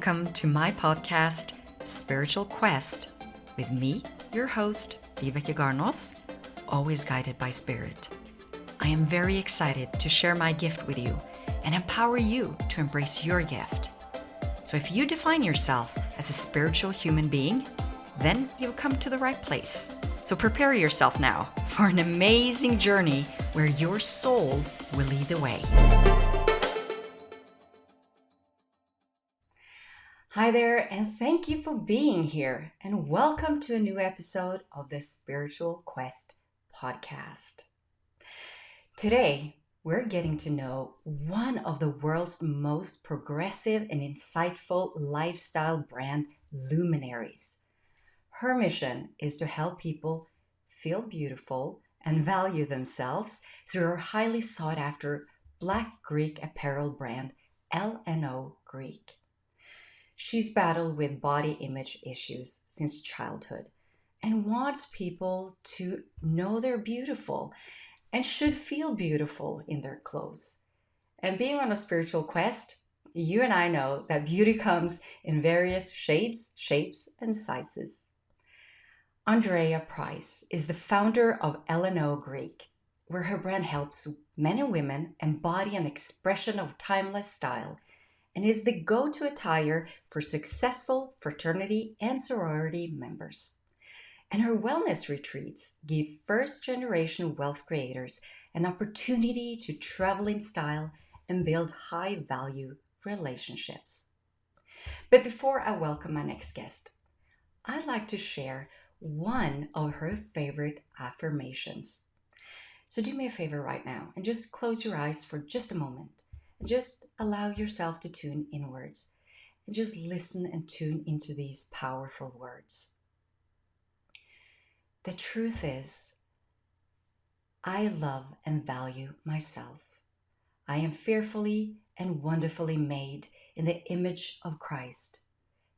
welcome to my podcast, Spiritual Quest, with me, your host, Vibeke Garnos, always guided by Spirit. I am very excited to share my gift with you and empower you to embrace your gift. So if you define yourself as a spiritual human being, then you've come to the right place. So prepare yourself now for an amazing journey where your soul will lead the way. Hi there, and thank you for being here, and welcome to a new episode of the Spiritual Quest podcast. Today, we're getting to know one of the world's most progressive and insightful lifestyle brand luminaries. Her mission is to help people feel beautiful and value themselves through her highly sought after Black Greek apparel brand, LNO Greek. She's battled with body image issues since childhood and wants people to know they're beautiful and should feel beautiful in their clothes. And being on a spiritual quest, you and I know that beauty comes in various shades, shapes, and sizes. Arndreya Price is the founder of LNO Greek, where her brand helps men and women embody an expression of timeless style and is the go-to attire for successful fraternity and sorority members. And her wellness retreats give first-generation wealth creators an opportunity to travel in style and build high-value relationships. But before I welcome my next guest, I'd like to share one of her favorite affirmations. So do me a favor right now and just close your eyes for just a moment. And just allow yourself to tune inwards and just listen and tune into these powerful words. The truth is, I love and value myself. I am fearfully and wonderfully made in the image of Christ.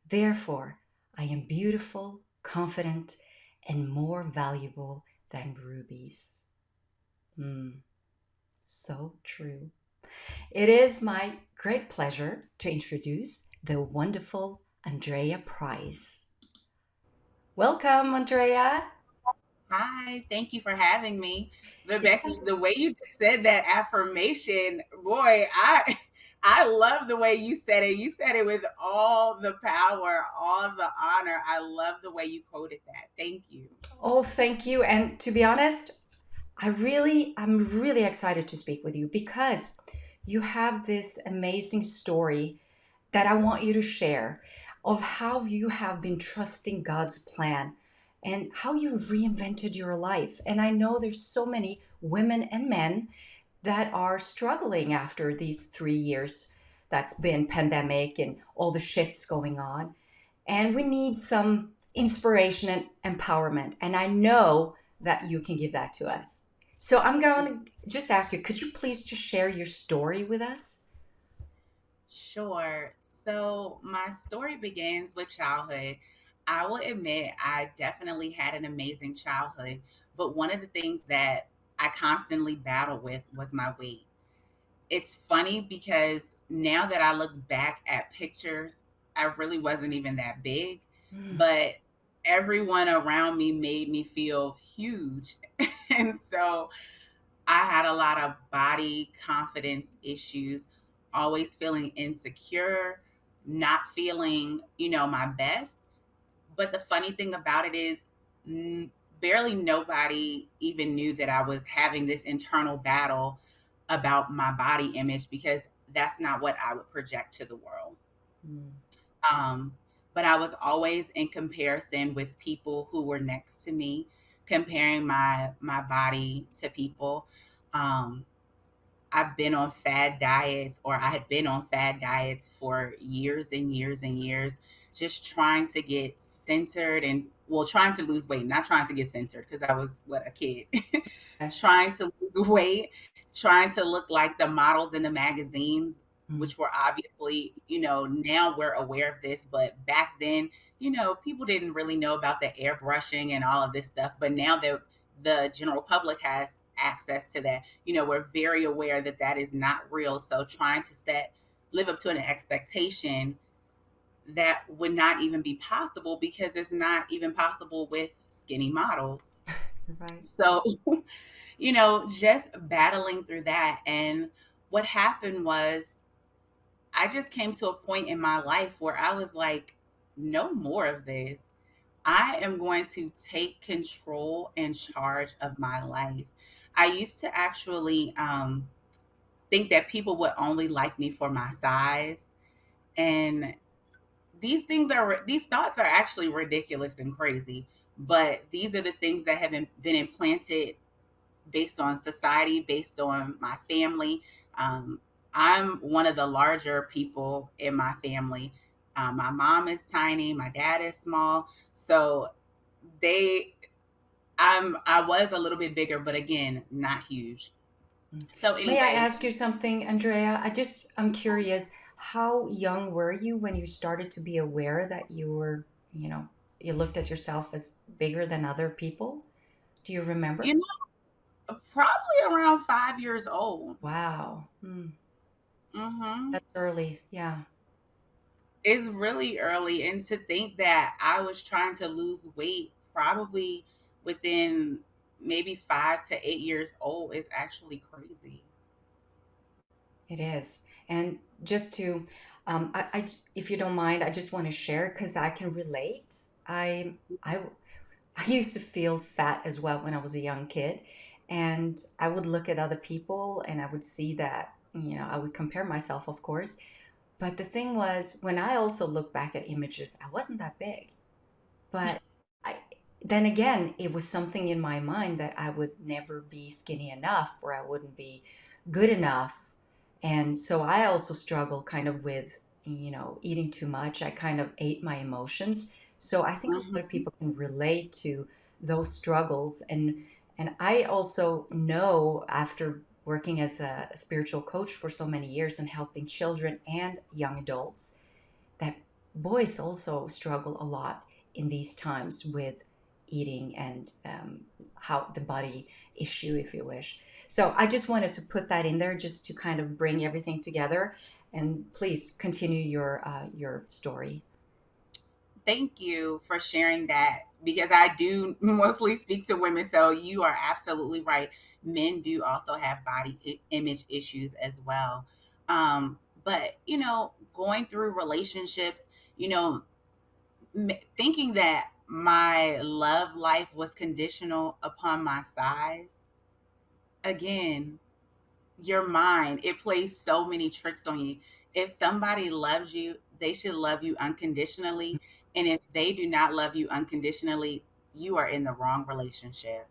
Therefore, I am beautiful, confident, and more valuable than rubies. So true. It is my great pleasure to introduce the wonderful Arndreya Price. Welcome, Arndreya. Hi, thank you for having me. Rebecca, the way you just said that affirmation, boy, I love the way you said it. You said it with all the power, all the honor. I love the way you quoted that. Thank you. Oh, thank you. And to be honest, I'm really excited to speak with you because you have this amazing story that I want you to share of how you have been trusting God's plan and how you've reinvented your life. And I know there's so many women and men that are struggling after these 3 years that's been pandemic and all the shifts going on. And we need some inspiration and empowerment. And I know that you can give that to us. So I'm going to just ask you, could you please just share your story with us? Sure. So my story begins with childhood. I will admit I definitely had an amazing childhood, but one of the things that I constantly battled with was my weight. It's funny because now that I look back at pictures, I really wasn't even that big, Mm. but everyone around me made me feel huge. And so I had a lot of body confidence issues, always feeling insecure, not feeling, my best. But the funny thing about it is, mm, barely nobody even knew that I was having this internal battle about my body image because that's not what I would project to the world. Mm. Um, but I was always in comparison with people who were next to me, comparing my body to people. Um, I've been on fad diets, or I had been on fad diets for years and years and years, just trying to get centered and, well, trying to lose weight, not trying to get centered because I was, what, a kid. Okay. Trying to lose weight, trying to look like the models in the magazines, Mm. which were obviously, now we're aware of this, but back then, people didn't really know about the airbrushing and all of this stuff. But now that the general public has access to that, we're very aware that that is not real. So trying to live up to an expectation that would not even be possible because it's not even possible with skinny models. You're right. So, just battling through that. And what happened was I just came to a point in my life where I was like, no more of this. I am going to take control and charge of my life. I used to actually think that people would only like me for my size. And these thoughts are actually ridiculous and crazy. But these are the things that have been implanted based on society, based on my family. Um, I'm one of the larger people in my family. My mom is tiny, my dad is small. So they I was a little bit bigger, but again, not huge. Mm. So May I anyway, ask you something, Andrea? I'm curious, how young were you when you started to be aware that you were, you looked at yourself as bigger than other people? Do you you remember? probably around 5 years old. Wow. Mm, Hmm. that's early. Yeah, It's really early, and to think that I was trying to lose weight probably within maybe 5 to 8 years old is actually crazy. it is. And just to, if you don't mind, I just want to share because I can relate. I I used to feel fat as well when I was a young kid. And I would look at other people and I would see that, I would compare myself, of course. But the thing was, when I also look back at images, I wasn't that big. But I, then again, it was something in my mind that I would never be skinny enough or I wouldn't be good enough. And so I also struggle kind of with, eating too much. I kind of ate my emotions. So I think a lot of Hmm. people can relate to those struggles. And I also know after working as a spiritual coach for so many years and helping children and young adults that boys also struggle a lot in these times with eating and how the body issue, if you wish. So I just wanted to put that in there just to kind of bring everything together. And please continue your story. Thank you for sharing that because I do mostly speak to women. So you are absolutely right. Men do also have body image issues as well. But, going through relationships, you know, thinking that my love life was conditional upon my size, again, your mind, it plays so many tricks on you. If somebody loves you, they should love you unconditionally. And if they do not love you unconditionally, you are in the wrong relationship.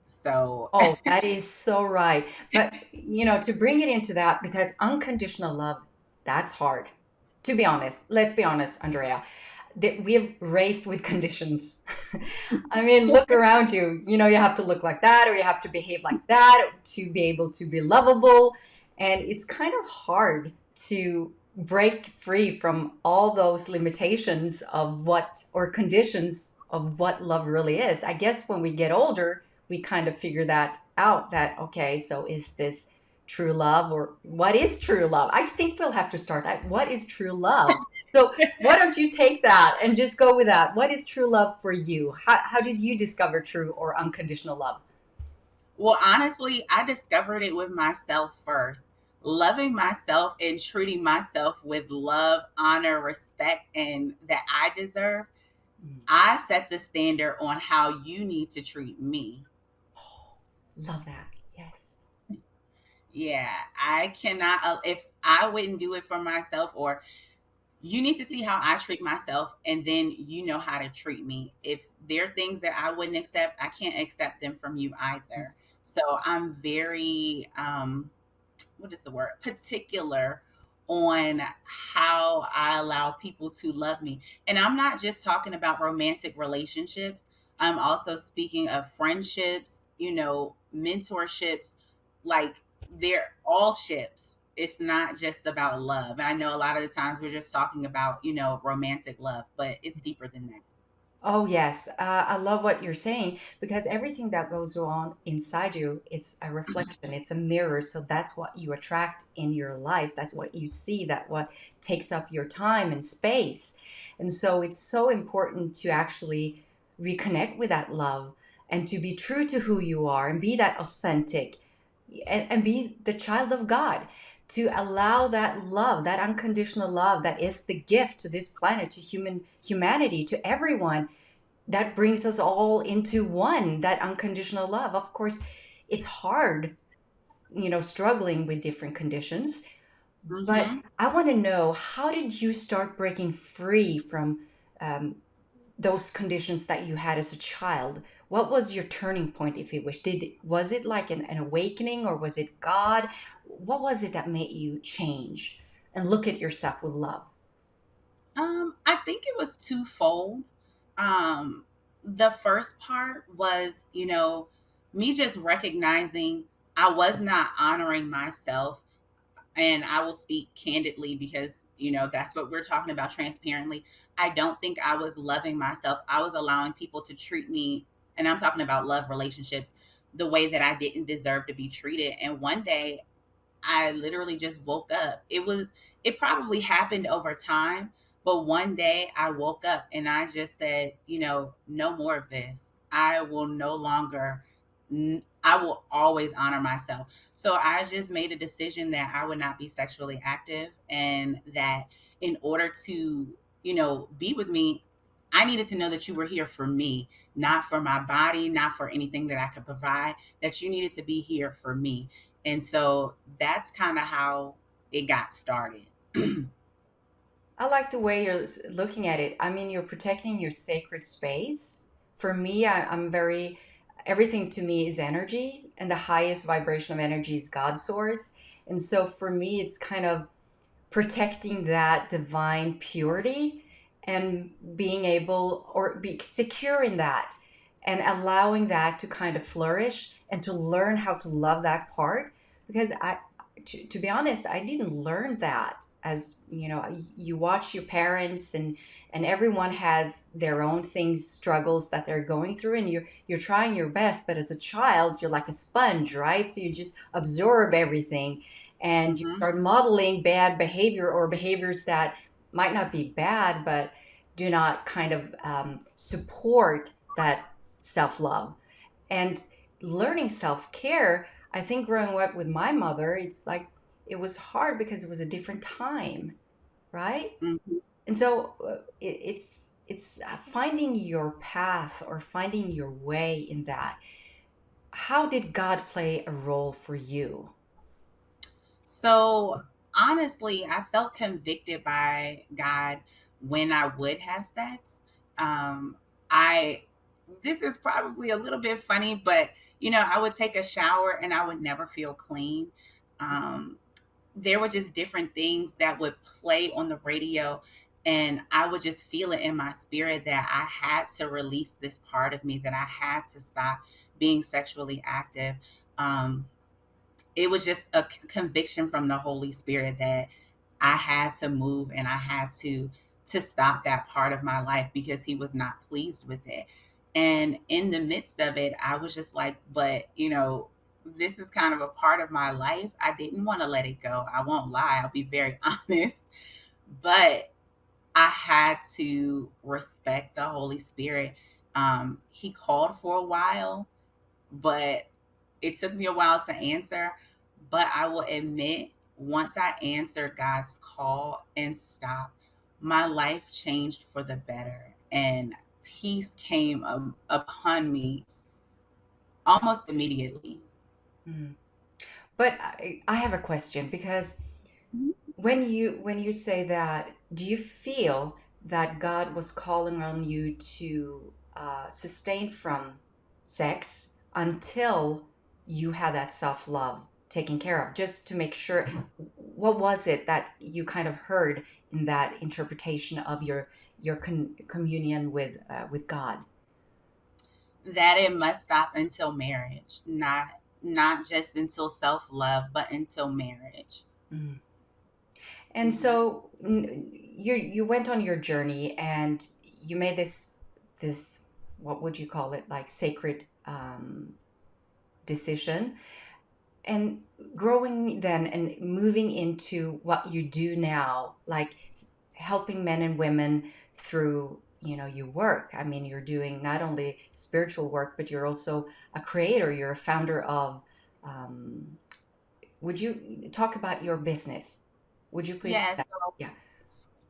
So, Oh, that is so right. But, to bring it into that, because unconditional love, that's hard. To be honest, let's be honest, Andrea, that we're raised with conditions. I mean, look around you. You have to look like that or you have to behave like that to be able to be lovable. And it's kind of hard to break free from all those limitations of what or conditions of what love really is. I guess when we get older, we kind of figure that out that, okay, so is this true love or what is true love? I think we'll have to start at what is true love. So why don't you take that and just go with that? What is true love for you? How did you discover true or unconditional love? well, honestly, I discovered it with myself first. Loving myself and treating myself with love, honor, respect, and that I deserve. Mm. I set the standard on how you need to treat me. Love that. Yes. Yeah, I cannot, if I wouldn't do it for myself, or you need to see how I treat myself, and then you know how to treat me. If there are things that I wouldn't accept, I can't accept them from you either. So I'm very, what is the word, particular on how I allow people to love me. And I'm not just talking about romantic relationships. I'm also speaking of friendships, mentorships, like they're all ships. It's not just about love. And I know a lot of the times we're just talking about, romantic love, but it's deeper than that. Oh, yes. I love what you're saying because everything that goes on inside you, it's a reflection, it's a mirror. So that's what you attract in your life. That's what you see, that what takes up your time and space. And so it's so important to actually reconnect with that love and to be true to who you are and be that authentic and be the child of God. To allow that love, that unconditional love that is the gift to this planet, to humanity, to everyone, that brings us all into one, that unconditional love. Of course, it's hard, struggling with different conditions, but Mm-hmm. I want to know, how did you start breaking free from um, those conditions that you had as a child? What was your turning point, if you wish? Was it like an awakening, or was it God? What was it that made you change and look at yourself with love? I think it was twofold. The first part was, me just recognizing I was not honoring myself. And I will speak candidly because, that's what we're talking about, transparently. I don't think I was loving myself. I was allowing people to treat me, and I'm talking about love relationships, the way that I didn't deserve to be treated. And one day I literally just woke up. It probably happened over time, but one day I woke up and I just said, no more of this. I will no longer I will always honor myself. So I just made a decision that I would not be sexually active, and that in order to, be with me, I needed to know that you were here for me, not for my body, not for anything that I could provide, that you needed to be here for me. And so that's kind of how it got started. I like the way you're looking at it. I mean, you're protecting your sacred space. For me, I'm very, everything to me is energy, and the highest vibration of energy is God source. And so for me, it's kind of protecting that divine purity and being able, or be secure in that, and allowing that to kind of flourish and to learn how to love that part. Because to be honest, I didn't learn that. As you know, you watch your parents, and everyone has their own things, struggles that they're going through, and you're trying your best. But as a child, you're like a sponge, right? So you just absorb everything, and you Hmm. start modeling bad behavior, or behaviors that might not be bad but do not kind of support that self-love and learning self-care. I think growing up with my mother, it's like it was hard because it was a different time, right? Hmm. And so it's finding your path or finding your way in that. How did God play a role for you? So honestly, I felt convicted by God when I would have sex. I This is probably a little bit funny, but I would take a shower and I would never feel clean. Um, there were just different things that would play on the radio, and I would just feel it in my spirit that I had to release this part of me, that I had to stop being sexually active. um, it was just a conviction from the Holy Spirit that I had to move, and I had to stop that part of my life because he was not pleased with it. And in the midst of it, I was just like, but this is kind of a part of my life. I didn't want to let it go. I won't lie. I'll be very honest. But I had to respect the Holy Spirit. He called for a while, but it took me a while to answer. But I will admit, once I answered God's call and stopped, my life changed for the better. And peace came upon me almost immediately. Mm. But I have a question, because when you say that, do you feel that God was calling on you to sustain from sex until you had that self love taken care of? Just to make sure, what was it that you kind of heard in that interpretation of your communion with God? That it must stop until marriage, not just until self-love, but until marriage. Mm. And Mhm. so you went on your journey and you made this. this, what would you call it, like sacred decision, and growing then and moving into what you do now, like helping men and women through, you work. I mean, you're doing not only spiritual work, but you're also a creator, you're a founder of, um, would you talk about your business? Would you please? Yes. Yeah.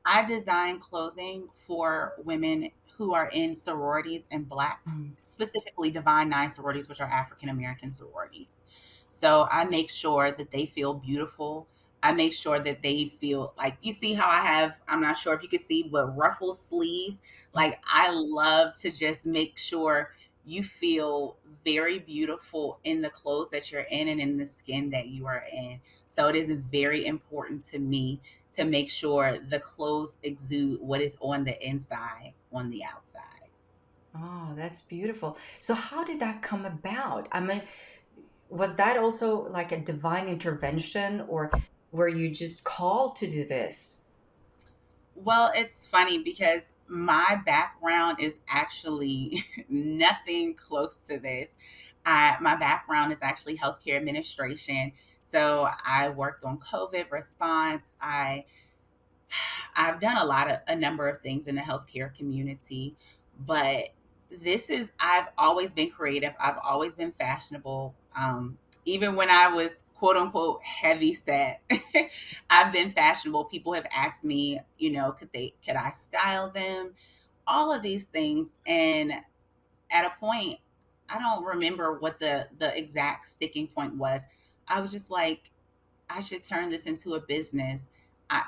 I design clothing for women who are in sororities and Black, Mm. specifically Divine Nine sororities, which are African American sororities. So I make sure that they feel beautiful. I make sure that they feel like, you see how I have, I'm not sure if you can see, but ruffle sleeves. Like, I love to just make sure you feel very beautiful in the clothes that you're in and in the skin that you are in. So it is very important to me to make sure the clothes exude what is on the inside, on the outside. Oh, that's beautiful. So how did that come about? I mean, was that also like a divine intervention, or were you just called to do this? Well, it's funny because my background is actually nothing close to this. My background is actually healthcare administration. So I worked on COVID response. I've done a number of things in the healthcare community, but I've always been creative. I've always been fashionable. Even when I was quote unquote heavy set, I've been fashionable. People have asked me, could I style them? All of these things. And at a point, I don't remember what the exact sticking point was. I was just like, I should turn this into a business.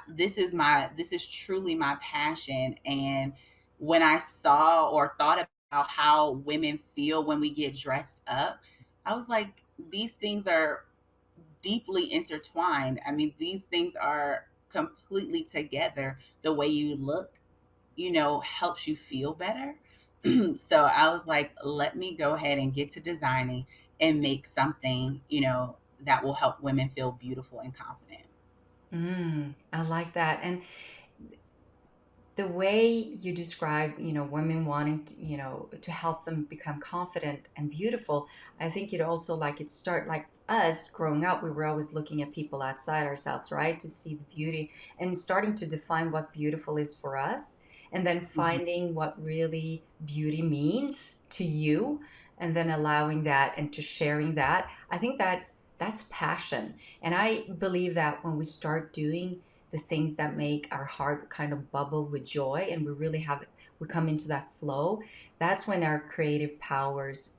This is truly my passion. And when I saw or thought about how women feel when we get dressed up, I was like, these things are deeply intertwined. I mean, these things are completely together. The way you look, helps you feel better. So I was like, let me go ahead and get to designing and make something, that will help women feel beautiful and confident. I like that. And the way you describe, women wanting to, to help them become confident and beautiful, I think it also, like, it start like us growing up, we were always looking at people outside ourselves, right, to see the beauty, and starting to define what beautiful is for us, and then Mhm. finding what really beauty means to you, and then allowing that and to sharing that. I think that's passion. And I believe that when we start doing the things that make our heart kind of bubble with joy, and we come into that flow, that's when our creative powers,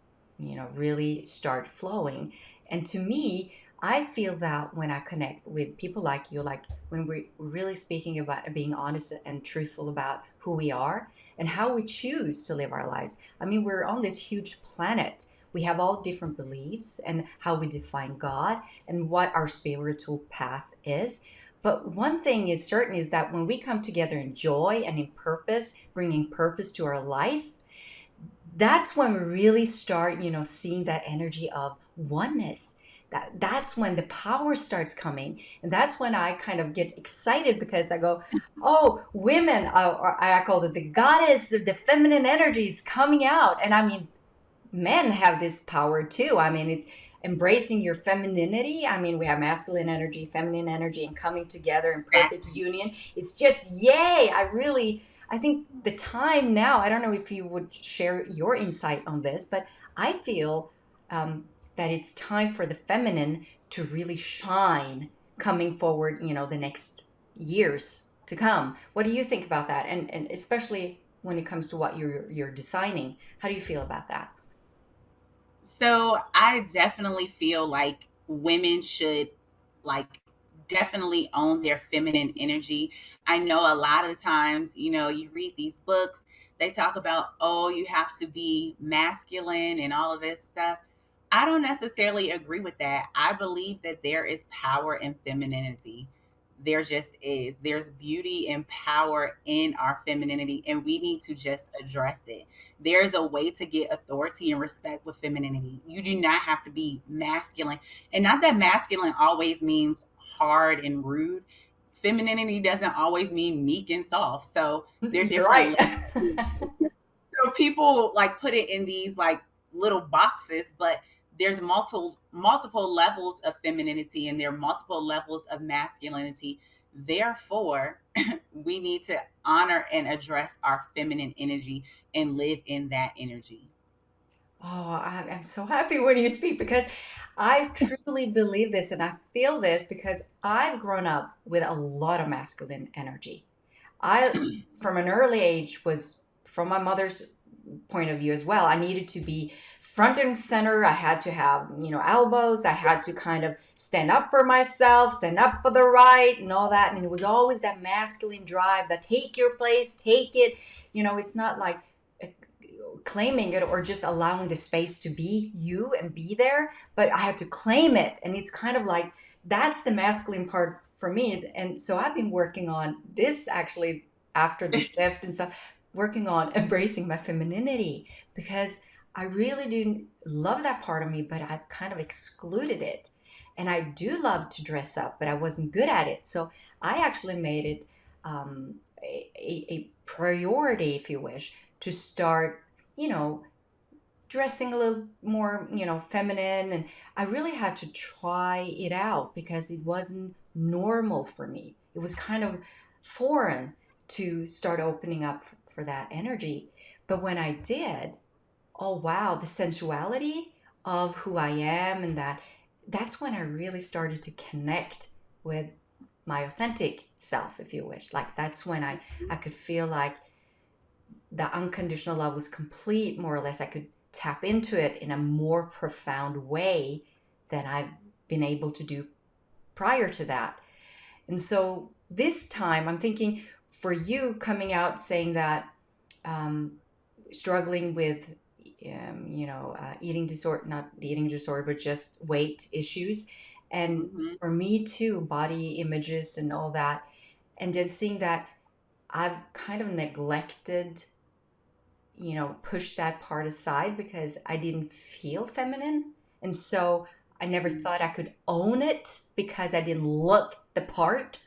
really start flowing. And to me, I feel that when I connect with people like you, like when we're really speaking about being honest and truthful about who we are and how we choose to live our lives. I mean, we're on this huge planet. We have all different beliefs and how we define God and what our spiritual path is. But one thing is certain is that when we come together in joy and in purpose, bringing purpose to our life, that's when we really start, seeing that energy of oneness. That's when the power starts coming, and that's when I kind of get excited because I go, "Oh, women!" Or I call it the goddess, the feminine energy is coming out, and I mean, men have this power too. I mean, it's embracing your femininity. I mean, we have masculine energy, feminine energy, and coming together in perfect Exactly. union. It's just yay. I think the time now, I don't know if you would share your insight on this, but I feel that it's time for the feminine to really shine coming forward, the next years to come. What do you think about that? And especially when it comes to what you're designing, how do you feel about that? So I definitely feel like women should, like, definitely own their feminine energy. I know a lot of times, you read these books, they talk about, oh, you have to be masculine and all of this stuff. I don't necessarily agree with that. I believe that there is power in femininity. There just is. There's beauty and power in our femininity, and we need to just address it. There's a way to get authority and respect with femininity. You do not have to be masculine. And not that masculine always means hard and rude. Femininity doesn't always mean meek and soft. So they're You're different right. levels. So people like put it in these like little boxes, but there's multiple levels of femininity and there are multiple levels of masculinity. Therefore, we need to honor and address our feminine energy and live in that energy. Oh, I'm so happy when you speak because I truly believe this and I feel this because I've grown up with a lot of masculine energy. I, from an early age, was from my mother's point of view as well. I needed to be front and center. I had to have, elbows. I had to kind of stand up for myself, stand up for the right, and all that. And it was always that masculine drive that take your place, take it. It's not like uh, claiming it or just allowing the space to be you and be there, but I had to claim it. And it's kind of like that's the masculine part for me. And so I've been working on this actually after the shift and stuff, working on embracing my femininity because I really do love that part of me, but I've kind of excluded it. And I do love to dress up, but I wasn't good at it. So I actually made it a priority, if you wish, to start, you know, dressing a little more, feminine. And I really had to try it out because it wasn't normal for me. It was kind of foreign to start opening up for that energy. But when I did, oh wow, the sensuality of who I am and that's when I really started to connect with my authentic self, if you wish. Like that's when I could feel like the unconditional love was complete, more or less. I could tap into it in a more profound way than I've been able to do prior to that. And so this time, I'm thinking for you coming out saying that um, struggling with, eating disorder, not eating disorder, but just weight issues. And Mm-hmm. for me too, body images and all that. And just seeing that I've kind of neglected, push that part aside because I didn't feel feminine. And so I never thought I could own it because I didn't look the part.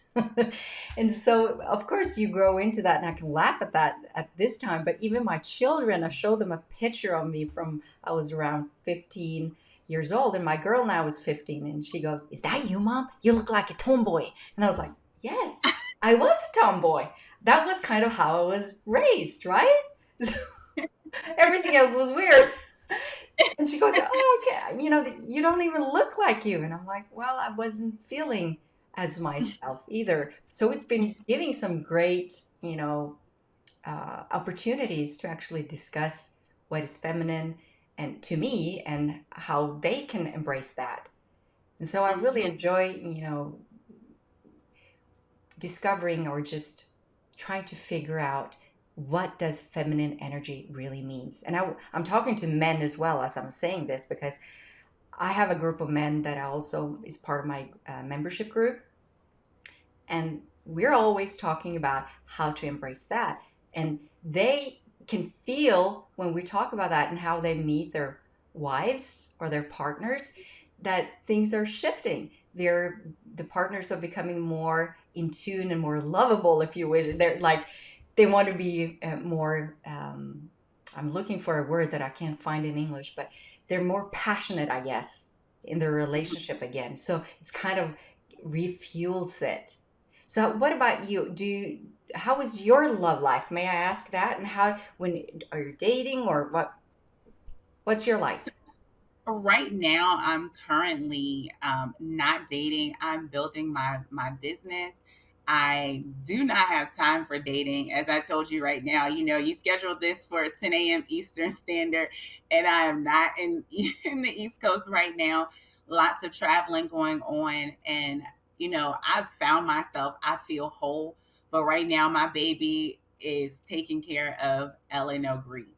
And so, of course, you grow into that, and I can laugh at that at this time. But even my children, I show them a picture of me from I was around 15 years old, and my girl now is 15, and she goes, "Is that you, mom? You look like a tomboy." And I was like, "Yes, I was a tomboy. That was kind of how I was raised, right?" Everything else was weird. And she goes, "Oh, okay. You don't even look like you." And I'm like, "Well, I wasn't feeling as myself either." So it's been giving some great, opportunities to actually discuss what is feminine and to me and how they can embrace that. And so I really Mm-hmm. enjoy, discovering or just trying to figure out what does feminine energy really means. And I'm talking to men as well as I'm saying this because I have a group of men that also is part of my membership group, and we're always talking about how to embrace that. And they can feel when we talk about that and how they meet their wives or their partners that things are shifting. The partners are becoming more in tune and more lovable, if you wish. They're like they want to be more. I'm looking for a word that I can't find in English, but they're more passionate, I guess, in their relationship again. So it's kind of refuels it. So what about you? How is your love life? May I ask that? And how when are you dating or what's your So like? right now, I'm currently not dating. I'm building my business. I do not have time for dating. As I told you right now, you scheduled this for 10 a.m. Eastern Standard, and I am not in in the East Coast right now. Lots of traveling going on, and I've found myself. I feel whole, but right now my baby is taking care of LNO Greek.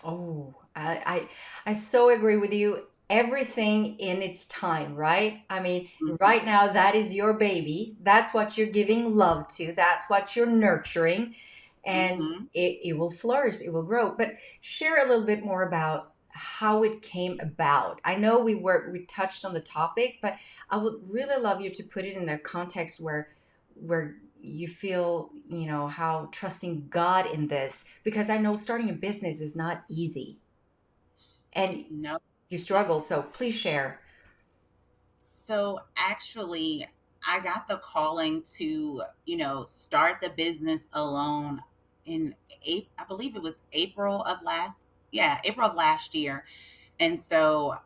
Oh, I so agree with you. Everything in its time, right? I mean, right Hmm. now that is your baby. That's what you're giving love to. That's what you're nurturing, and Hmm. it will flourish. It will grow. But share a little bit more about how it came about. I know we touched on the topic, but I would really love you to put it in a context where you feel, how trusting God in this, because I know starting a business is not easy and No. you struggle. So please share. So actually, I got the calling to, start the business alone in I believe it was April of last year. And so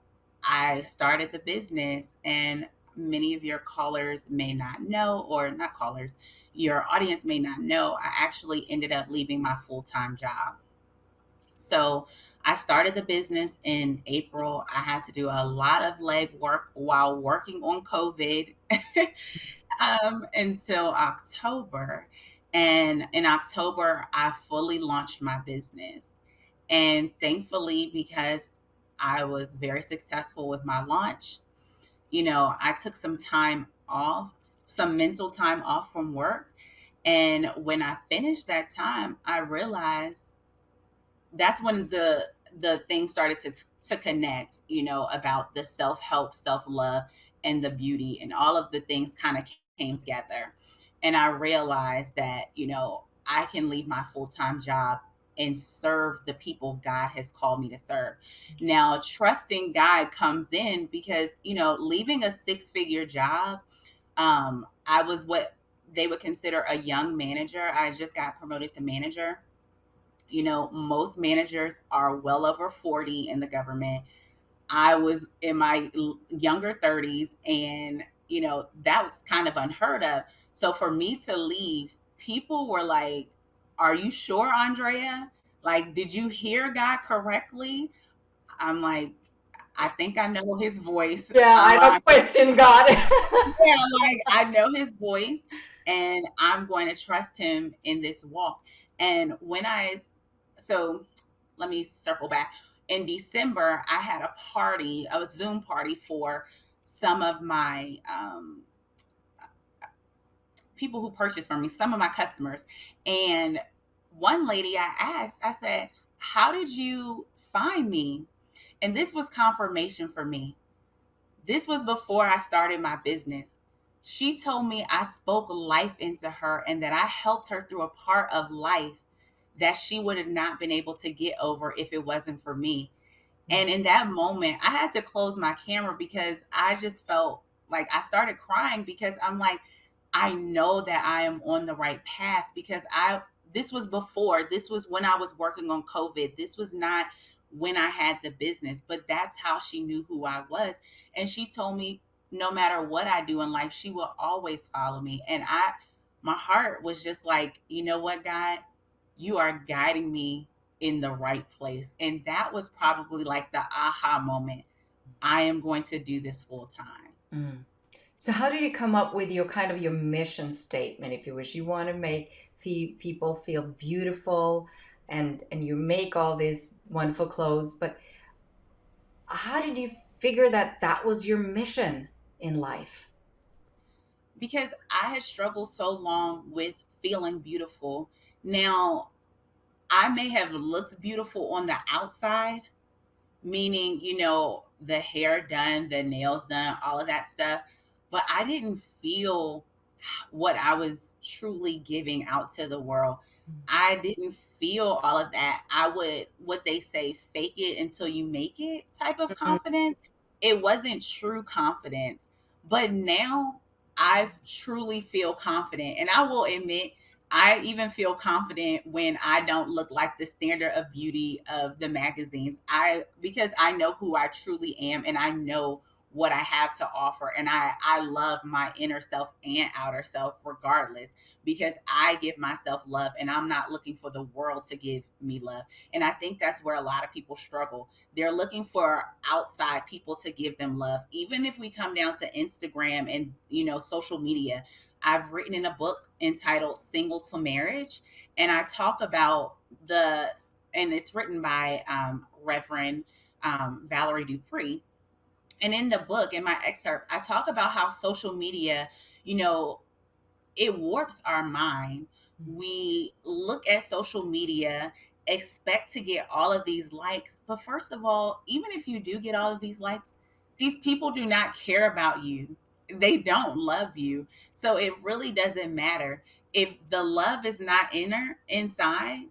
I started the business, and many of your callers may not know, or not callers, your audience may not know, I actually ended up leaving my full-time job. So I started the business in April. I had to do a lot of leg work while working on COVID until October. And in October, I fully launched my business. And thankfully, because I was very successful with my launch, I took some time off, some mental time off from work. And when I finished that time, I realized that's when the thing started to connect, about the self-help, self-love, and the beauty, and all of the things kind of came together. And I realized that, I can leave my full-time job and serve the people God has called me to serve. Now, trusting God comes in because, leaving a six-figure job, I was what they would consider a young manager. I just got promoted to manager. Most managers are well over 40 in the government. I was in my younger 30s, and, that was kind of unheard of. So for me to leave, people were like, "Are you sure, Andrea? Like, did you hear God correctly?" I'm like, "I think I know his voice." Yeah, I don't question God. Yeah, like I know his voice, and I'm going to trust him in this walk. And so let me circle back. In December, I had a party, a Zoom party for some of my people who purchased from me, some of my customers. And one lady, I asked, I said, "How did you find me?" And this was confirmation for me. This was before I started my business. She told me I spoke life into her and that I helped her through a part of life that she would have not been able to get over if it wasn't for me. And in that moment, I had to close my camera because I just felt like I started crying, because I'm like, I know that I am on the right path, because this was when I was working on COVID. This was not when I had the business, but that's how she knew who I was. And she told me no matter what I do in life, she will always follow me. And my heart was just like, you know what, God, you are guiding me in the right place. And that was probably like the aha moment. I am going to do this full time. Mm. So how did you come up with your kind of your mission statement, if you wish? You want to make people feel beautiful, and you make all these wonderful clothes, but how did you figure that that was your mission in life? Because I had struggled so long with feeling beautiful. Now, I may have looked beautiful on the outside, meaning, the hair done, the nails done, all of that stuff. But I didn't feel what I was truly giving out to the world. I didn't feel all of that. I would, what they say, fake it until you make it type of Mhm. confidence. It wasn't true confidence. But now I truly feel confident. And I will admit, I even feel confident when I don't look like the standard of beauty of the magazines. Because I know who I truly am, and I know what I have to offer, and I love my inner self and outer self regardless, because I give myself love, and I'm not looking for the world to give me love. And I think that's where a lot of people struggle. They're looking for outside people to give them love. Even if we come down to Instagram and, social media, I've written in a book entitled Single to Marriage, and I talk about and it's written by Reverend Valerie Dupree. And in the book, in my excerpt, I talk about how social media, you know, it warps our mind. We look at social media, expect to get all of these likes. But first of all, even if you do get all of these likes, these people do not care about you. They don't love you. So it really doesn't matter. if the love is not inside,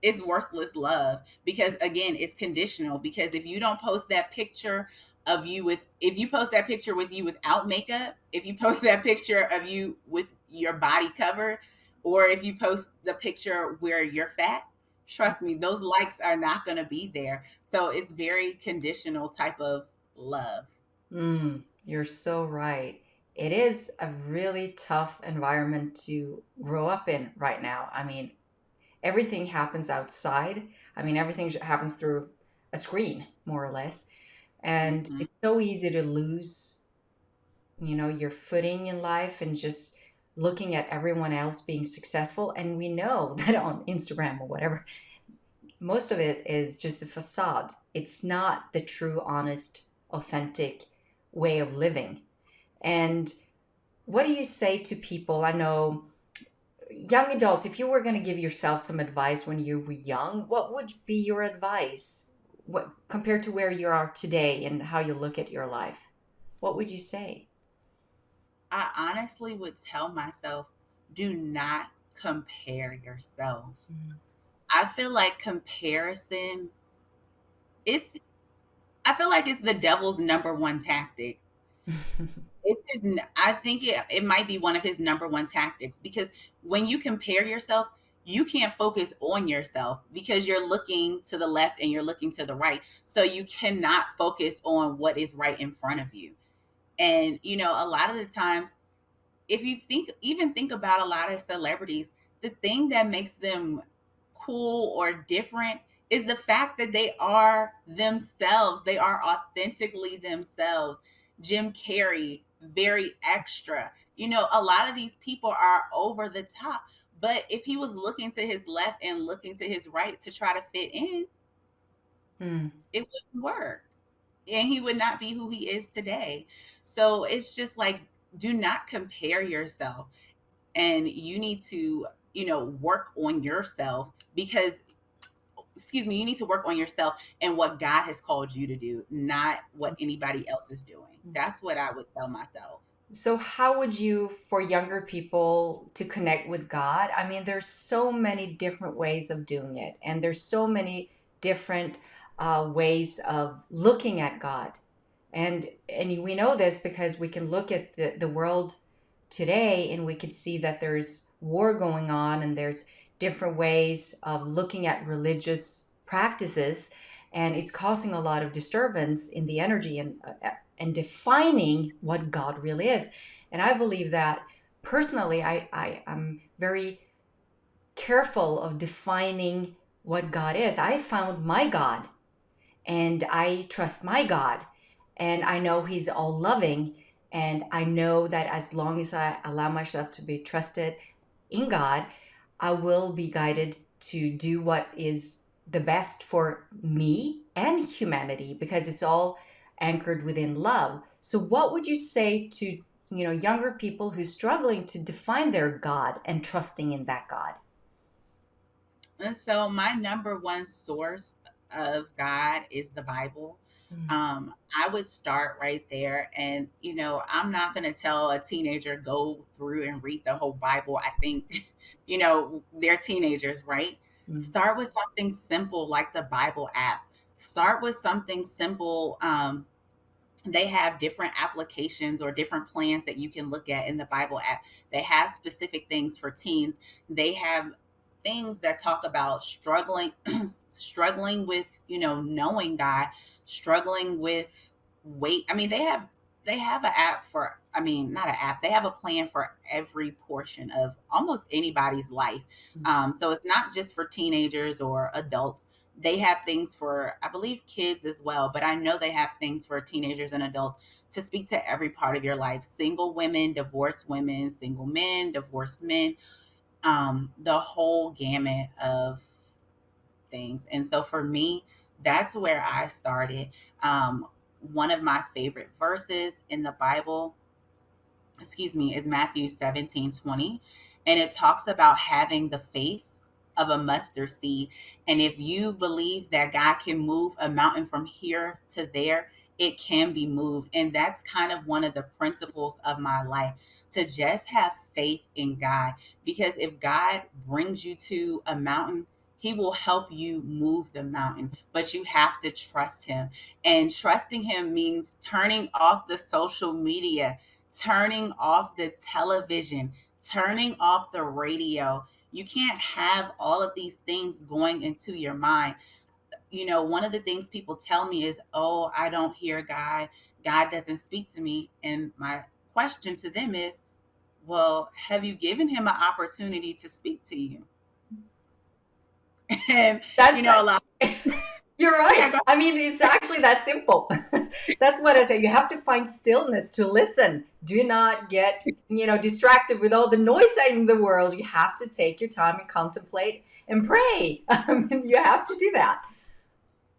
it's worthless love, because again, it's conditional. Because if you don't post that picture of you with if you post that picture with you without makeup, if you post that picture of you with your body covered, or if you post the picture where you're fat, trust me, those likes are not going to be there. So it's very conditional type of love. You're so right. It is a really tough environment to grow up in right now. I mean, everything happens outside. I mean, everything happens through a screen, more or less. And Hmm. it's so easy to lose, your footing in life and just looking at everyone else being successful. And we know that on Instagram or whatever, most of it is just a facade. It's not the true, honest, authentic way of living. And what do you say to people? I know young adults, if you were going to give yourself some advice when you were young, what would be your advice? What compared to where you are today and how you look at your life? What would you say? I honestly would tell myself, do not compare yourself. I feel like comparison, it's I feel like it's the devil's number one tactic. I think it might be one of his number one tactics, because when you compare yourself, you can't focus on yourself because you're looking to the left and you're looking to the right. So you cannot focus on what is right in front of you. And a lot of the times, if you think about a lot of celebrities, the thing that makes them cool or different is the fact that they are themselves. They are authentically themselves. Jim Carrey, very extra. A lot of these people are over the top. But if he was looking to his left and looking to his right to try to fit in, Mm. it wouldn't work. And he would not be who he is today. So it's just like, do not compare yourself, and you need to work on yourself, because excuse me, you need to work on yourself and what God has called you to do, not what anybody else is doing. That's what I would tell myself. So, how would you, for younger people, to connect with God? I mean, there's so many different ways of doing it, and there's so many different ways of looking at God. And we know this because we can look at the world today, and we could see that there's war going on, and there's different ways of looking at religious practices, and it's causing a lot of disturbance in the energy and defining what God really is. And I believe that personally, I am very careful of defining what God is. I found my God and I trust my God. And I know He's all loving. And I know that as long as I allow myself to be trusted in God, I will be guided to do what is the best for me and humanity because it's all anchored within love. So what would you say to, younger people who's struggling to define their God and trusting in that God? And so my number one source of God is the Bible. Mm. I would start right there. And, I'm not going to tell a teenager go through and read the whole Bible. I think, they're teenagers, right? Mm. Start with something simple like the Bible app. Start with something simple. They have different applications or different plans that you can look at in the Bible app. They have specific things for teens. They have things that talk about struggling with, knowing God, struggling with weight. I mean, they have an app for, I mean, not an app, they have a plan for every portion of almost anybody's life. So it's not just for teenagers or adults. They have things for, I believe, kids as well, but I know they have things for teenagers and adults to speak to every part of your life. Single women, single men, divorced men, the whole gamut of things. And so for me, that's where I started. One of my favorite verses in the Bible, is Matthew 17:20. And it talks about having the faith of a mustard seed. And if you believe that God can move a mountain from here to there, it can be moved. And that's kind of one of the principles of my life, to just have faith in God. Because if God brings you to a mountain, he will help you move the mountain, but you have to trust him. And trusting him means turning off the social media, turning off the television, turning off the radio. You can't have all of these things going into your mind. One of the things people tell me is, oh, I don't hear God. God doesn't speak to me. And my question to them is, well, have you given him an opportunity to speak to you? And, That's a lot. You're Yeah, right. I mean, it's actually that simple. That's what I say. You have to find stillness to listen. Do not get, distracted with all the noise in the world. You have to take your time and contemplate and pray. You have to do that.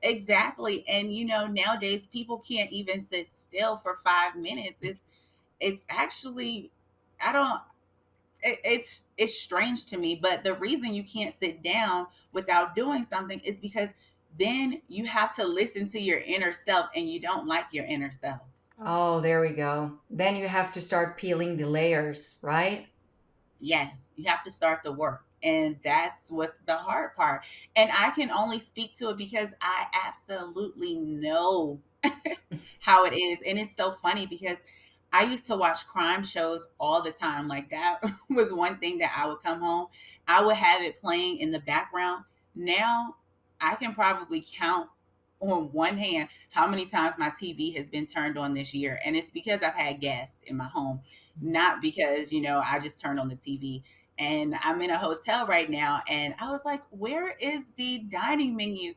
exactly. And, nowadays people can't even sit still for 5 minutes. It's actually, I don't, it's strange to me, but the reason you can't sit down without doing something is because then you have to listen to your inner self, and you don't like your inner self. Oh, there we go. Then you have to start peeling the layers, right? Yes, you have to start the work. And that's what's the hard part. And I can only speak to it because I absolutely know how it is. And it's so funny because I used to watch crime shows all the time. Like, that was one thing that I would come home, I would have it playing in the background. Now I can probably count on one hand how many times my TV has been turned on this year. And it's because I've had guests in my home, not because, I just turned on the TV. And I'm in a hotel right now. And I was like, where is the dining menu?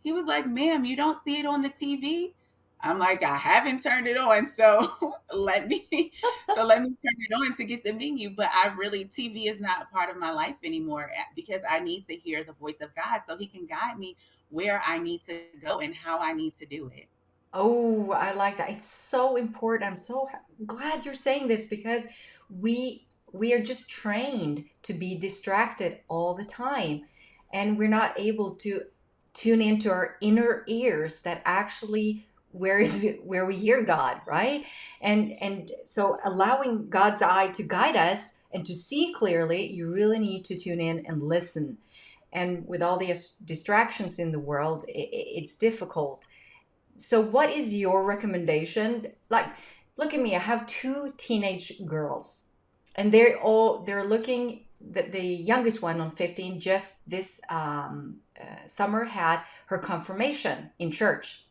He was like, ma'am, you don't see it on the TV? I'm like, I haven't turned it on, so let me turn it on to get the menu. But TV is not a part of my life anymore, because I need to hear the voice of God so he can guide me where I need to go and how I need to do it. Oh, I like that. It's so important. I'm so glad you're saying this because we are just trained to be distracted all the time, and we're not able to tune into our inner ears that actually where we hear God, right? And so allowing God's eye to guide us and to see clearly, you really need to tune in and listen. And with all the distractions in the world, it's difficult. So, what is your recommendation? Like, look at me. I have two teenage girls, and they're looking. The youngest one on 15 just this summer had her confirmation in church,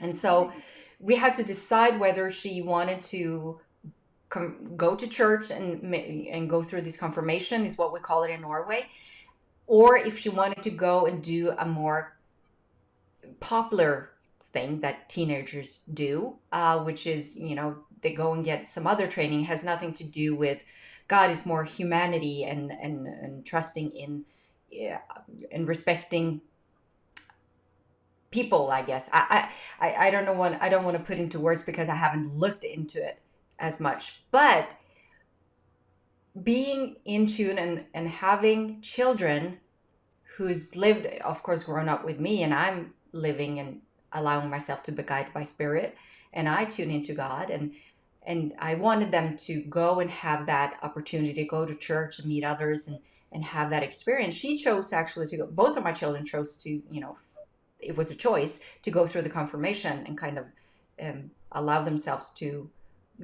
and so Right. we had to decide whether she wanted to go to church and go through this confirmation, is what we call it in Norway, or if she wanted to go and do a more popular thing that teenagers do, which is, they go and get some other training. It has nothing to do with God. Is more humanity and trusting in, yeah, and respecting people. I guess I don't know what I don't want to put into words because I haven't looked into it as much. But being in tune and having children who's lived, of course, grown up with me, and I'm living and allowing myself to be guided by spirit, and I tune into God, and I wanted them to go and have that opportunity to go to church and meet others and have that experience. She chose actually to go. Both of my children chose to, it was a choice to go through the confirmation and kind of allow themselves to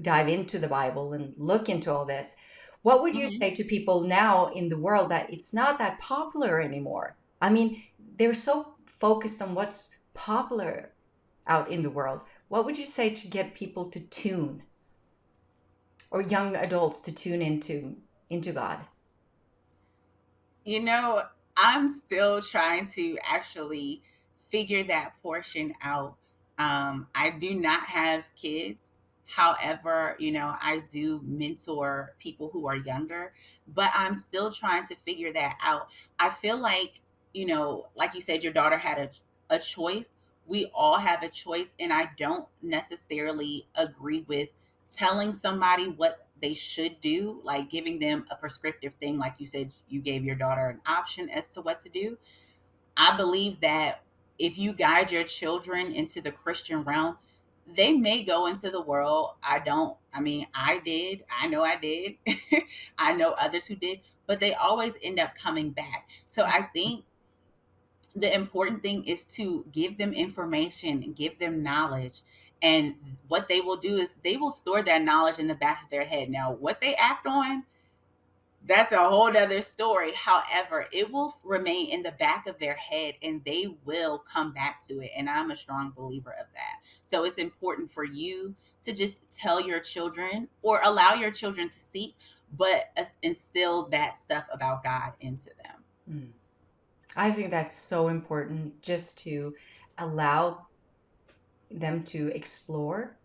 dive into the Bible and look into all this. What would you Hmm. say to people now in the world that it's not that popular anymore? I mean, they're so focused on what's popular out in the world. What would you say to get people to tune, or young adults to tune into God? You know, I'm still trying to actually figure that portion out. I do not have kids. However, I do mentor people who are younger, but I'm still trying to figure that out. I feel like, like you said, your daughter had a choice. We all have a choice, and I don't necessarily agree with telling somebody what they should do, like giving them a prescriptive thing. Like you said, you gave your daughter an option as to what to do. I believe that if you guide your children into the Christian realm, They may go into the world. I mean, I did. I know I did. I know others who did, but they always end up coming back. So I think the important thing is to give them information, give them knowledge. And what they will do is they will store that knowledge in the back of their head. Now, what they act on, that's a whole other story. However, it will remain in the back of their head and they will come back to it. And I'm a strong believer of that. So it's important for you to just tell your children or allow your children to seek, but instill that stuff about God into them. Mm. I think that's so important, just to allow them to explore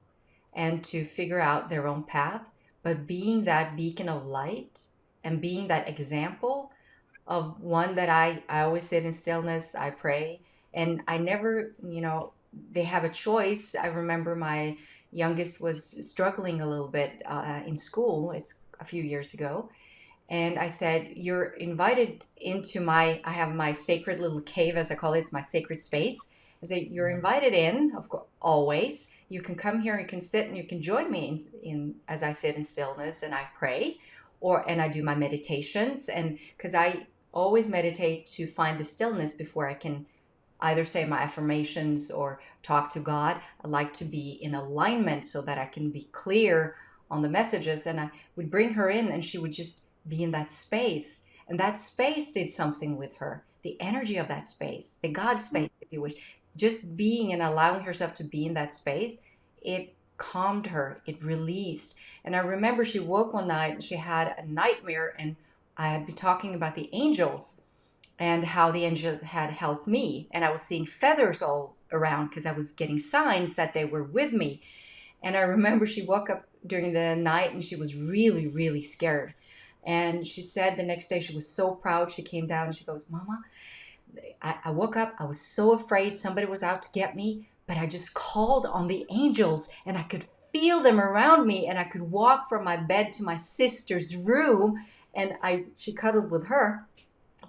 and to figure out their own path, but being that beacon of light and being that example of one that I always sit in stillness, I pray, and I never, they have a choice. I remember my youngest was struggling a little bit in school. It's a few years ago, and I said, "You're invited into I have my sacred little cave, as I call it. It's my sacred space." I said, "You're invited in, of course, always. You can come here, you can sit, and you can join me in as I sit in stillness and I pray, and I do my meditations. And because I always meditate to find the stillness before I can either say my affirmations or talk to God. I like to be in alignment so that I can be clear on the messages." And I would bring her in and she would just be in that space. And that space did something with her. The energy of that space, the God space, if you wish, just being and allowing herself to be in that space, it calmed her, it released. And I remember she woke one night and she had a nightmare, and I had been talking about the angels and how the angel had helped me. And I was seeing feathers all around because I was getting signs that they were with me. And I remember she woke up during the night and she was really, really scared. And she said the next day she was so proud. She came down and she goes, "Mama, I woke up. I was so afraid somebody was out to get me, but I just called on the angels and I could feel them around me. And I could walk from my bed to my sister's room." And she cuddled with her,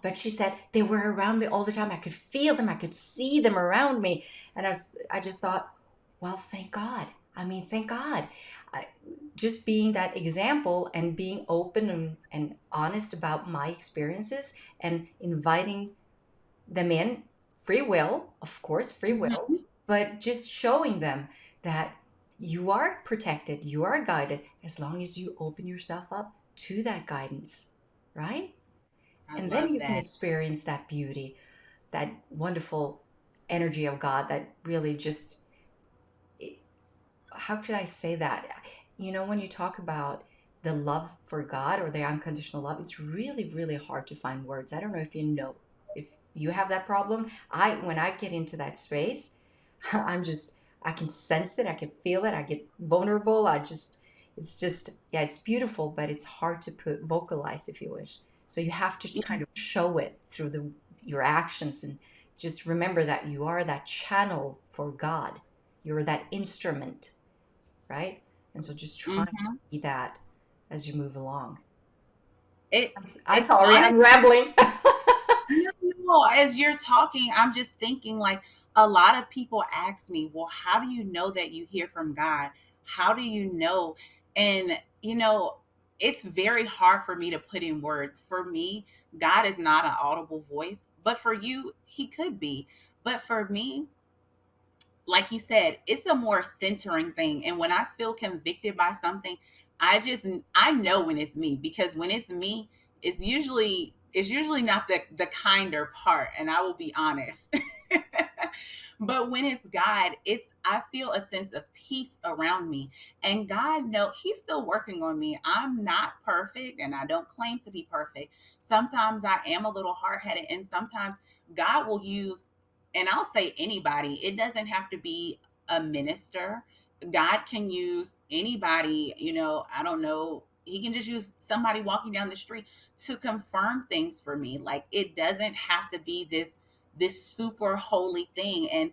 but she said they were around me all the time. I could feel them. I could see them around me. And I just thought, well, thank God. I mean, thank God. I, just being that example and being open and honest about my experiences and inviting them in, free will, of course, free will, Mhm. but just showing them that you are protected, you are guided as long as you open yourself up to that guidance, right? I And then love you can that. experience that beauty, that wonderful energy of God that really just, how could I say that? When you talk about the love for God or the unconditional love, it's really, really hard to find words. I don't know if you have that problem. When I get into that space, I can sense it, I can feel it, I get vulnerable. It's just, yeah, it's beautiful, but it's hard to vocalize, if you wish. So you have to kind of show it through your actions, and just remember that you are that channel for God. You're that instrument, right? And so just trying to Mhm. be that as you move along. It I'm it's sorry, honest. I'm rambling. No, no, as you're talking, I'm just thinking like a lot of people ask me, well, how do you know that you hear from God? How do you know? And, it's very hard for me to put in words. For me, God is not an audible voice, but for you, he could be. But for me, like you said, it's a more centering thing. And when I feel convicted by something, I know when it's me, because when it's me, it's usually not the kinder part, and I will be honest. But when it's God, I feel a sense of peace around me. And God know he's still working on me. I'm not perfect and I don't claim to be perfect. Sometimes I am a little hard-headed, and sometimes God will use, and I'll say anybody, it doesn't have to be a minister. God can use anybody, I don't know. He can just use somebody walking down the street to confirm things for me. Like, it doesn't have to be this super holy thing. And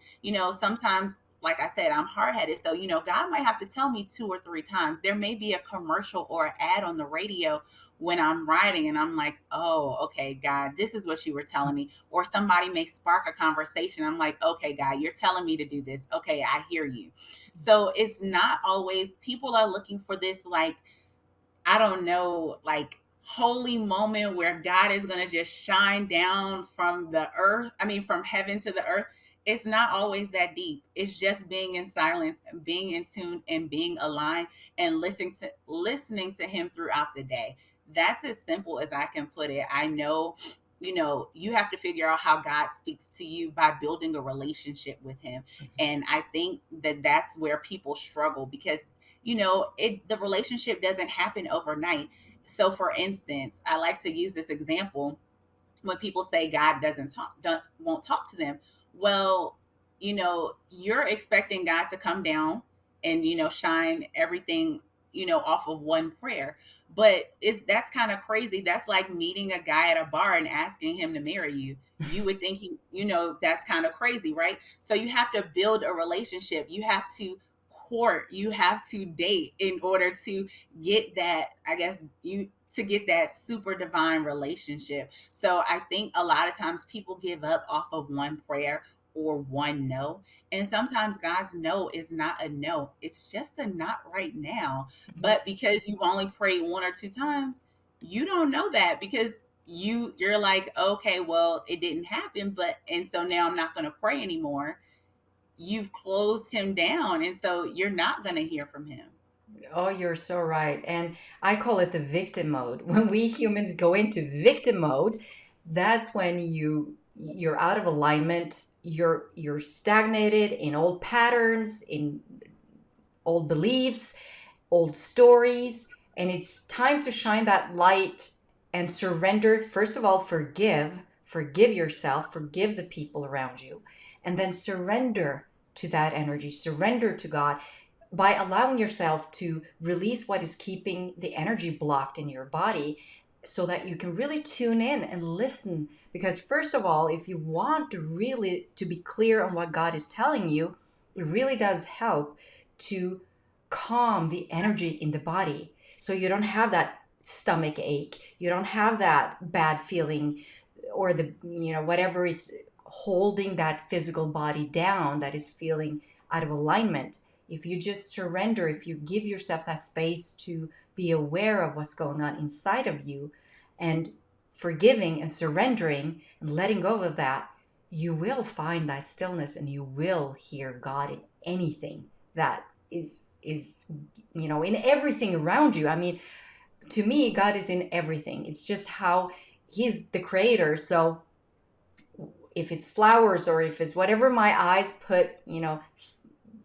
sometimes, like I said, I'm hard-headed. So, God might have to tell me two or three times. There may be a commercial or an ad on the radio when I'm writing and I'm like, oh, okay, God, this is what you were telling me. Or somebody may spark a conversation. I'm like, okay, God, you're telling me to do this. Okay, I hear you. So it's not always, people are looking for this, like, I don't know, like holy moment where God is going to just shine down from the earth. I mean, from heaven to the earth. It's not always that deep. It's just being in silence, being in tune, and being aligned, and listening to Him throughout the day. That's as simple as I can put it. I know, you have to figure out how God speaks to you by building a relationship with Him. And I think that that's where people struggle, because the relationship doesn't happen overnight. So for instance, I like to use this example when people say God won't talk to them. Well, you're expecting God to come down and shine everything off of one prayer. But that's kind of crazy. That's like meeting a guy at a bar and asking him to marry you. You would think that's kind of crazy, right? So you have to build a relationship. You have to court, you have to date in order to get that, I guess, you to get that super divine relationship. So I think a lot of times people give up off of one prayer or one no. And sometimes God's no is not a no, it's just a not right now. But because you've only prayed one or two times, you don't know that, because you're like, okay, well, it didn't happen, but and so now I'm not going to pray anymore. You've closed him down, and so you're not going to hear from him. Oh, you're so right. And I call it the victim mode. When we humans go into victim mode, that's when you're out of alignment. You're stagnated in old patterns, in old beliefs, old stories, and it's time to shine that light and surrender. First of all, forgive yourself, forgive the people around you, and then surrender to that energy, surrender to God by allowing yourself to release what is keeping the energy blocked in your body, so that you can really tune in and listen. Because first of all, if you want to really to be clear on what God is telling you, it really does help to calm the energy in the body, so you don't have that stomach ache, you don't have that bad feeling, or the whatever is holding that physical body down, that is feeling out of alignment. If you just surrender, if you give yourself that space to be aware of what's going on inside of you, and forgiving and surrendering and letting go of that, you will find that stillness, and you will hear God in anything that is in everything around you. I mean, to me, God is in everything. It's just how He's the creator. So if it's flowers, or if it's whatever my eyes put,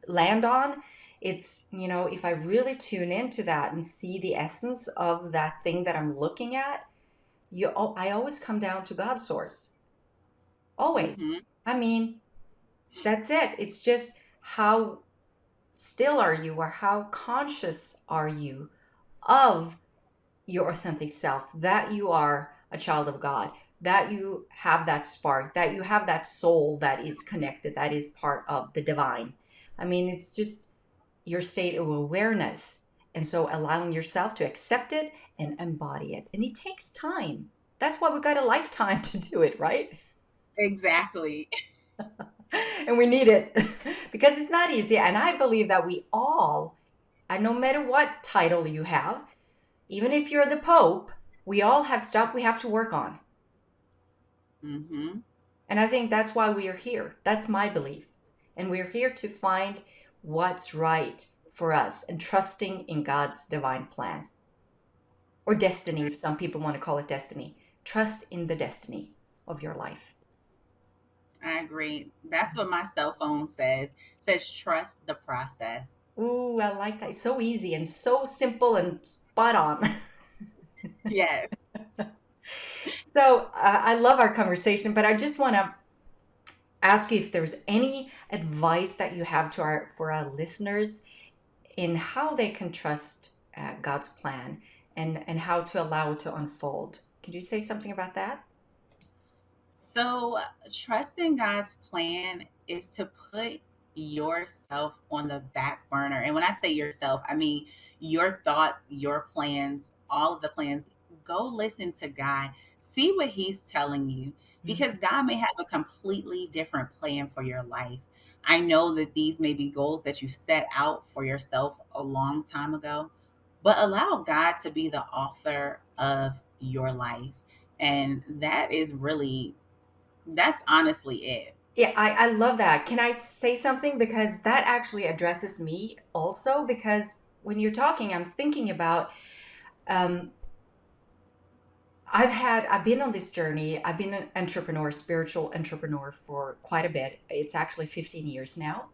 land on, it's, if I really tune into that and see the essence of that thing that I'm looking at, I always come down to God's source. Always. Hmm. I mean, that's it. It's just how still are you, or how conscious are you of your authentic self, that you are a child of God, that you have that spark, that you have that soul that is connected, that is part of the divine. I mean, it's just your state of awareness. And so allowing yourself to accept it and embody it. And it takes time. That's why we got a lifetime to do it, right? Exactly. And we need it because it's not easy. And I believe that we all, and no matter what title you have, even if you're the Pope, we all have stuff we have to work on. Hmm. And I think that's why we are here. That's my belief. And we're here to find what's right for us, and trusting in God's divine plan, or destiny, if some people want to call it destiny. Trust in the destiny of your life. I agree. That's what my cell phone says. It says trust the process. Ooh, I like that. It's so easy and so simple and spot on. Yes. So I love our conversation, but I just want to ask you if there's any advice that you have to our for our listeners in how they can trust God's plan, and how to allow it to unfold. Could you say something about that? So, trusting God's plan is to put yourself on the back burner. And when I say yourself, I mean your thoughts, your plans, all of the plans. go listen to God. See what He's telling you, Mm. because God may have a completely different plan for your life. I know that these may be goals that you set out for yourself a long time ago, but allow God to be the author of your life. And that's honestly it. Yeah, I love that. Can I say something? Because that actually addresses me also. Because when you're talking, I'm thinking about um, I've been on this journey. I've been an entrepreneur, spiritual entrepreneur for quite a bit. It's actually 15 years now.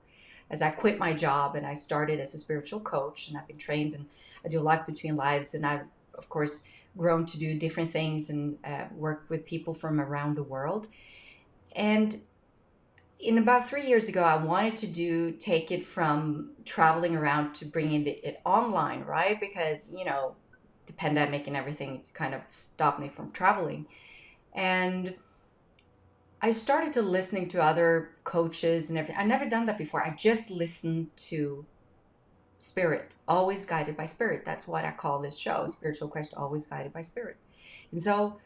As I quit my job and I started as a spiritual coach, and I've been trained, and I do life between lives, and I've of course grown to do different things and work with people from around the world. And in about 3 years ago, I wanted to take it from traveling around to bringing it online, right? Because, the pandemic and everything kind of stopped me from traveling. And I started to listening to other coaches and everything. I never done that before. I just listened to spirit, always guided by spirit. That's what I call this show, Spiritual Quest, always guided by spirit. And so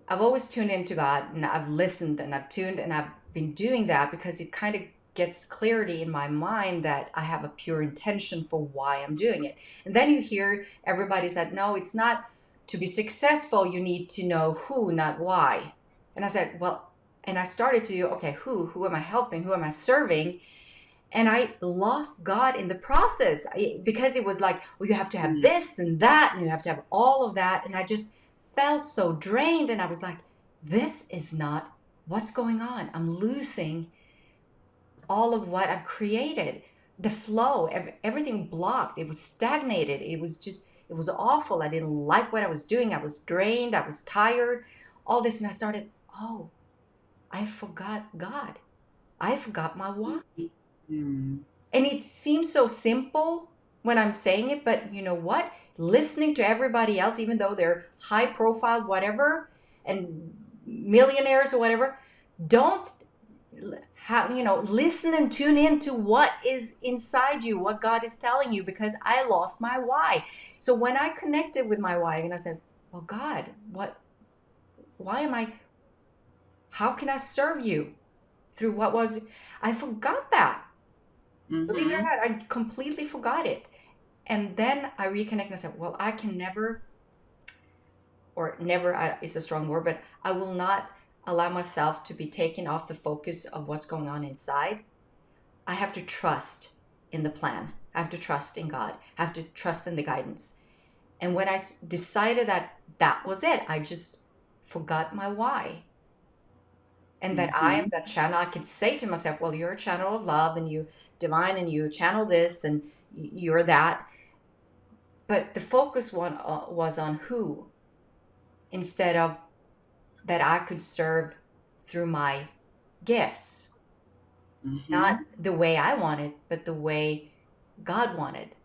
I've always tuned into God, and I've listened and I've tuned, and I've been doing that because it kind of gets clarity in my mind that I have a pure intention for why I'm doing it. And then you hear everybody said, no, it's not to be successful. You need to know who, not why. And I said, well, and I started to, okay, who am I helping? Who am I serving? And I lost God in the process because it was like, well, you have to have Mm, this and that, and you have to have all of that. And I just felt so drained. And I was like, this is not what's going on. I'm losing all of what I've created. The flow, everything blocked. It was stagnated. It was just, it was awful. I didn't like what I was doing. I was drained. I was tired, all this. And I started, oh, I forgot God. I forgot my why. mm, And it seems so simple when I'm saying it, but you know what? Listening to everybody else, even though they're high profile, whatever, and millionaires or whatever, don't listen and tune in to what is inside you, what God is telling you, because I lost my why. So when I connected with my why and I said, well, God, why am I, how can I serve you through what was, I forgot that. Believe it or mm-hmm. not, I completely forgot it. And then I reconnect and I said, well, I can never, or never is a strong word, but I will not allow myself to be taken off the focus of what's going on inside. I have to trust in the plan. I have to trust in God. I have to trust in the guidance. And when I decided that that was it, I just forgot my why. And that I am Mm-hmm. that channel. I could say to myself, well, you're a channel of love and you divine and you channel this and you're that. But the focus was on who instead of that I could serve through my gifts, not Mm-hmm. the way I wanted, but the way God wanted.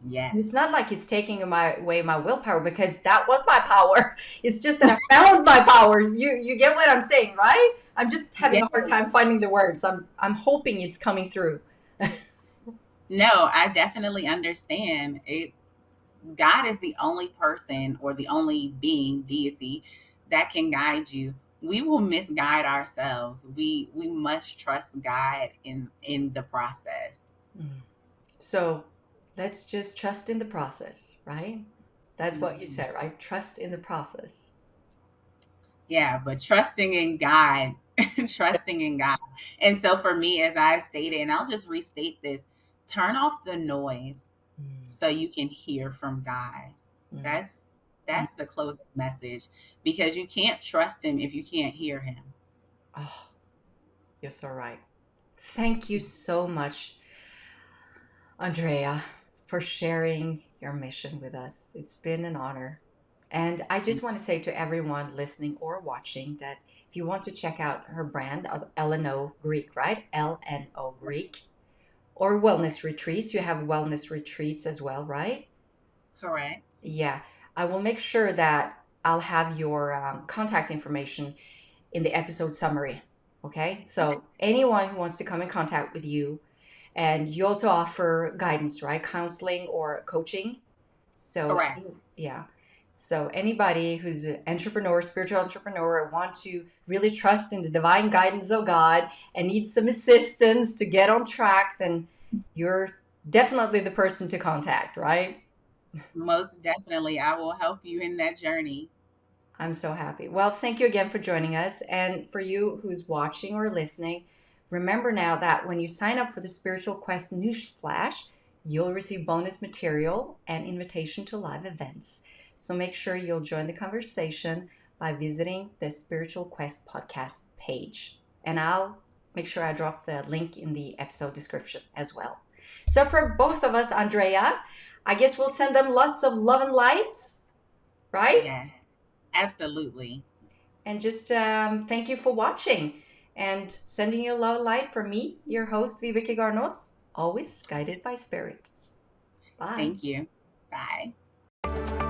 And it's Yes. not like He's taking away my willpower because that was my power. It's just that I found my power. You get what I'm saying, right? I'm just having Yeah. a hard time finding the words. I'm hoping it's coming through. No, I definitely understand. God is the only person or the only being, deity, that can guide you. We will misguide ourselves. We must trust God in the process. Mm. So let's just trust in the process, right? That's what you Mhm. said, right? Trust in the process. Yeah, but trusting in God, trusting in God. And so for me, as I stated, and I'll just restate this, turn off the noise Mm, so you can hear from God. mm, That's mm. that's the closing message, because you can't trust him if you can't hear him. Oh, you're so right. Thank you so much, Andrea, for sharing your mission with us. It's been an honor. And I just want to say to everyone listening or watching that if you want to check out her brand, LNO Greek, right? LNO Greek, or wellness retreats. You have wellness retreats as well, right? Correct. Yeah. I will make sure that I'll have your contact information in the episode summary. Okay. Okay. So anyone who wants to come in contact with you, and you also offer guidance, right? Counseling or coaching. So, Correct. yeah. So anybody who's an entrepreneur, spiritual entrepreneur, want to really trust in the divine guidance of God and need some assistance to get on track, then you're definitely the person to contact, right? Most definitely, I will help you in that journey. I'm so happy. Well, thank you again for joining us. And for you who's watching or listening, remember now that when you sign up for the Spiritual Quest Newsflash, you'll receive bonus material and invitation to live events. So make sure you'll join the conversation by visiting the Spiritual Quest podcast page. And I'll make sure I drop the link in the episode description as well. So for both of us, Arndreya, I guess we'll send them lots of love and light, right? Yes, absolutely. And just thank you for watching and sending you a love and light from me, your host, Viveke Garnos, always guided by spirit. Bye. Thank you. Bye.